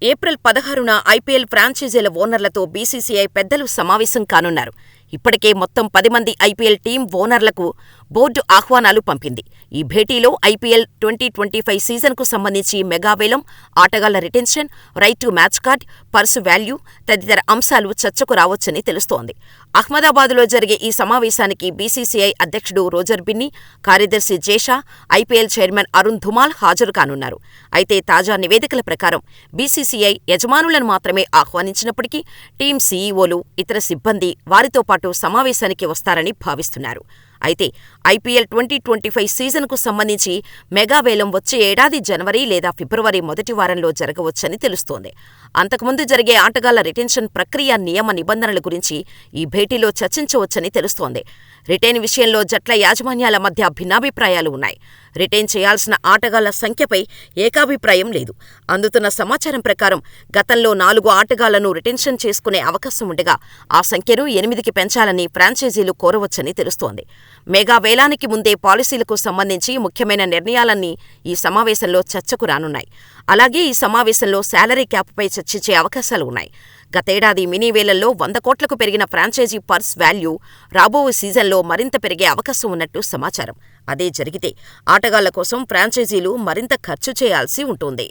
April 16న IPL ఫ్రాంచైజీల ఓనర్లతో BCCI పెద్దలు సమావేశం కానున్నారు. ఇప్పటికే మొత్తం 10 మంది ఐపీఎల్ టీమ్ ఓనర్లకు బోర్డు ఆహ్వానాలు పంపింది. ఈ భేటీలో ఐపీఎల్ 2025 సీజన్కు సంబంధించి మెగా వేలం, ఆటగాళ్ల retention, right to match card, purse value తదితర అంశాలు చర్చకు రావచ్చని తెలుస్తోంది. అహ్మదాబాద్లో జరిగే ఈ సమావేశానికి బీసీసీఐ అధ్యక్షుడు రోజర్ బిన్నీ, కార్యదర్శి జేషా, ఐపీఎల్ చైర్మన్ అరుణ్ ధుమాల్ హాజరు కానున్నారు. అయితే తాజా నివేదికల ప్రకారం బీసీసీఐ యజమానులను మాత్రమే ఆహ్వానించినప్పటికీ టీం సీఈవోలు, ఇతర సిబ్బంది వారితో పాటు సమావేశానికి వస్తారని భావిస్తున్నారు. అయితే ఐపీఎల్ 2025 సీజన్కు సంబంధించి మెగా వేలం వచ్చే ఏడాది జనవరి లేదా ఫిబ్రవరి మొదటి వారంలో జరగవచ్చని తెలుస్తోంది. అంతకుముందు జరిగే ఆటగాళ్ల రిటెన్షన్ ప్రక్రియ, నియమ నిబంధనల గురించి ఈ భేటీలో చర్చించవచ్చని తెలుస్తోంది. రిటైన్ విషయంలో జట్ల యాజమాన్యాల మధ్య భిన్నాభిప్రాయాలు ఉన్నాయి. రిటైన్ చేయాల్సిన ఆటగాళ్ల సంఖ్యపై ఏకాభిప్రాయం లేదు. అందుతున్న సమాచారం ప్రకారం గతంలో 4 ఆటగాళ్లను రిటెన్షన్ చేసుకునే అవకాశం ఉండగా ఆ సంఖ్యను 8కి పెంచాలని ఫ్రాంచైజీలు కోరవచ్చని తెలుస్తోంది. మెగా వేలానికి ముందే పాలసీలకు సంబంధించి ముఖ్యమైన నిర్ణయాలన్నీ ఈ సమావేశంలో చర్చకు రానున్నాయి. అలాగే ఈ సమావేశంలో శాలరీ క్యాప్పై చర్చించే అవకాశాలు ఉన్నాయి. గతేడాది మినీ వేలంలో 100 కోట్లకు పెరిగిన ఫ్రాంచైజీ పర్స్ వాల్యూ రాబోయే సీజన్లో మరింత పెరిగే అవకాశం ఉన్నట్టు సమాచారం. అదే జరిగితే ఆటగాళ్ల కోసం ఫ్రాంచైజీలు మరింత ఖర్చు చేయాల్సి ఉంటుంది.